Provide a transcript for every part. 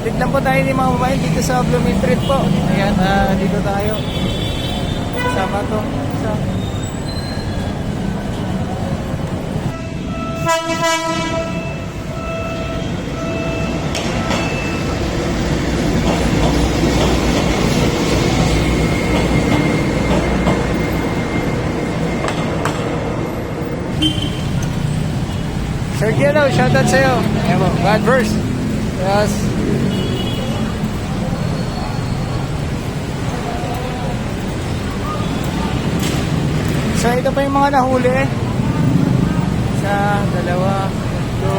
Update lang po tayo ni mga babae dito sa Blooming Street po. Ayan, dito tayo. Sama to. Sir Giano, shoutout sa'yo. Ayan po, God first. Yes. So ito pa yung mga nahuli. Isa, dalawa, tatlo,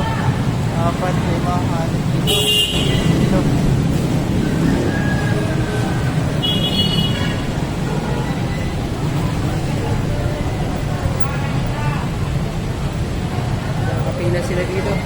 apat, lima, anim, ito. Nakapila sila dito.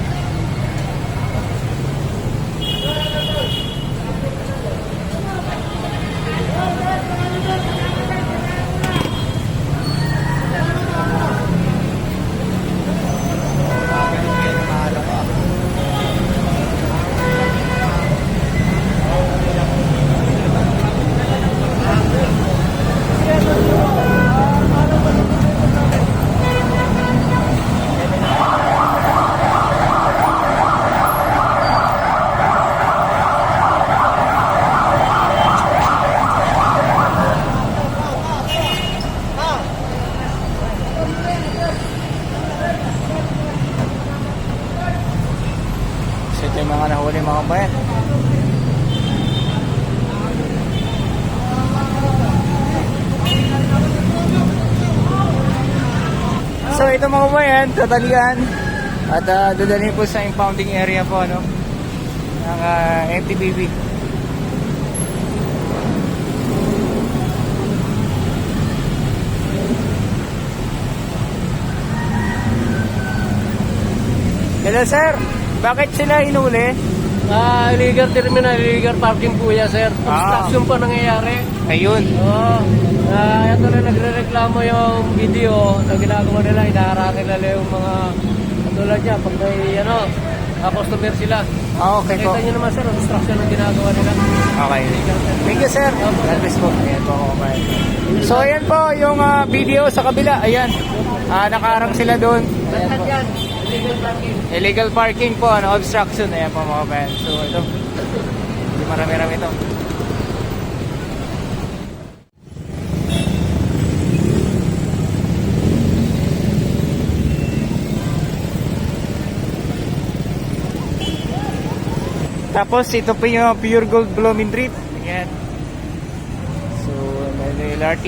So ito yung mga nahuli mga bayan. So ito mga bayan, tatalian at dadalhin po sa impounding area po ano ng MTBB. Hello sir, bakit sila hinuli? Illegal terminal, illegal parking po yan, sir. Obstruction pa nangyayari. Ayun. Oo. Ito na nagre-reklamo yung video na ginagawa nila. Inaarakin nila yung mga katulad niya. Pag may customer sila. Okay po. Nakita nyo naman, sir, obstruction ang ginagawa nila. Okay. Thank you sir. God bless po. Ayan po. Okay. So ayan po yung video sa kabila. Ayan. Nakaharang sila doon. Ayan po. Illegal parking. Illegal parking po, obstruction. Ayan po mga bayan. So ito, marami-rami ito. Tapos ito po yung Pure Gold Blooming Street. Ayan. So may LRT.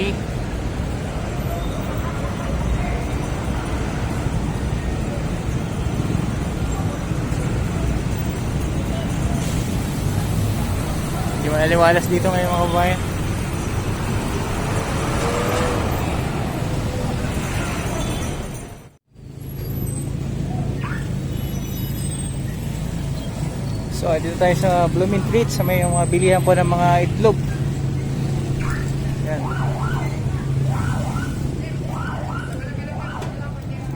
Hindi malaliwalas dito ngayon mga kabayan. So dito tayo sa Blooming Street sa may mga bilihan po ng mga itlog. Yan.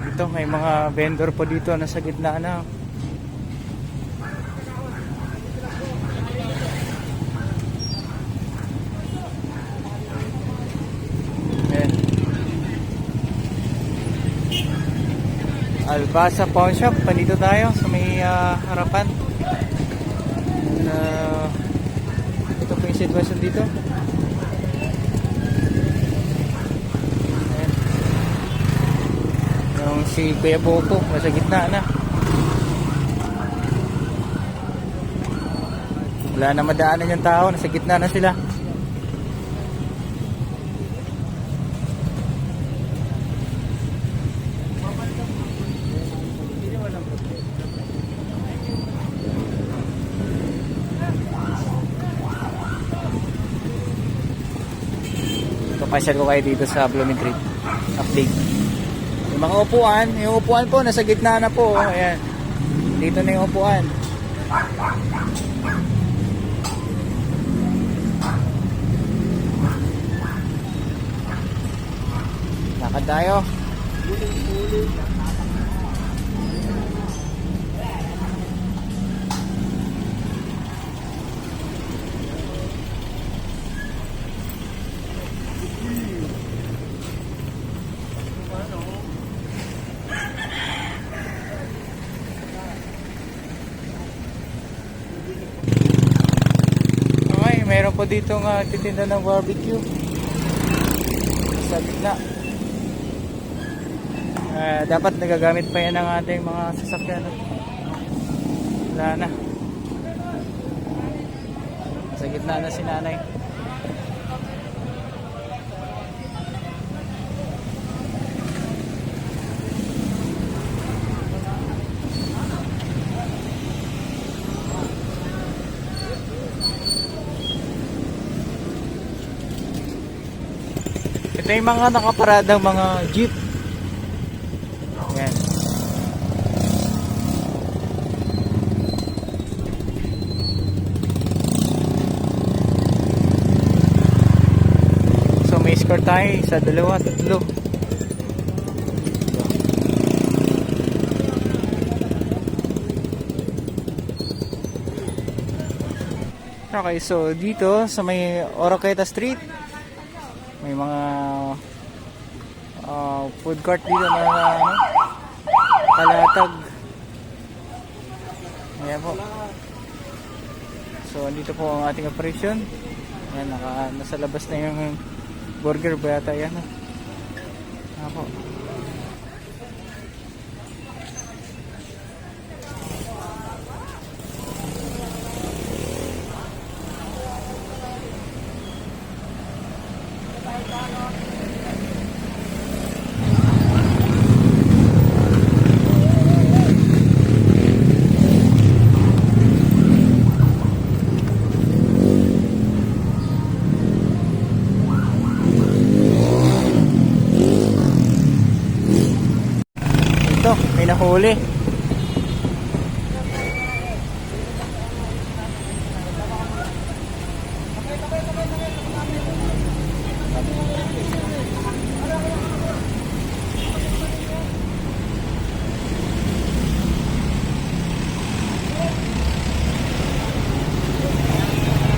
Dito may mga vendor po dito na sa gitna na. Albasa Pawn Shop, pandito tayo sa may harapan. Ito po yung sitwasyon dito. Ayan. Yung si Kuya Boko nasa gitna na. Wala na madaanan yung tao, nasa gitna na sila. Pasyal ko kayo dito sa Blooming Street. Update. Yung mga upuan, yung upuan po nasa gitna na po. Ayan. Dito na yung upuan. Lakad tayo. meron po dito nga titinda ng barbecue sa gitna. Dapat nagagamit pa yan ng ating mga sasakyan. Wala na. Sa gitna na si nanay. Ito yung mga nakaparadang mga jeep. Yan. So may score tayo sa 2, 3. Okay, so dito sa may Oroqueta Street may mga food court dito na kalatag. Ayan po. So andito po ang ating operation. Ayan, nasa labas na yung burger ba yata yan. Ayan po. Ito, may nahuli.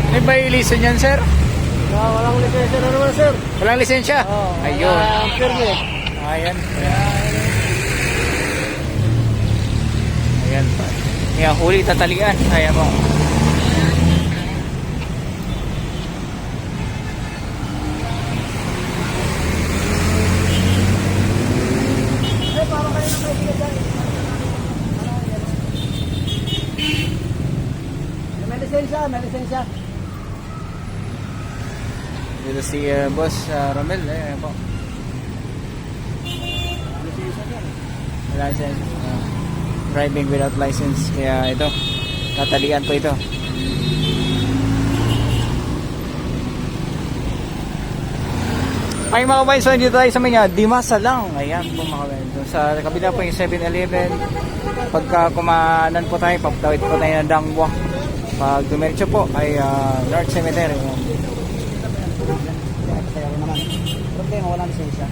May violation yan, sir? Walang lisensya na naman, sir. Walang lisensya? Ayun. Permit. Ayan. Ayan pa. Ayan, huli tatalian. Ayan mo. May lisensya. Dito si Boss Romel. Ayan po. License. Driving without license. Kaya ito, tatalian po ito. Ay mga kabayan, so dito tayo sa mga Dimasa lang. Ayan po mga kabayan. Sa kabila po yung 7-Eleven. Pagka kumanan po tayo, papatawid po tayo ng Dangwa. Pag dumiretso po ay North Cemetery. Kaya naman. Problema, walang lisensya.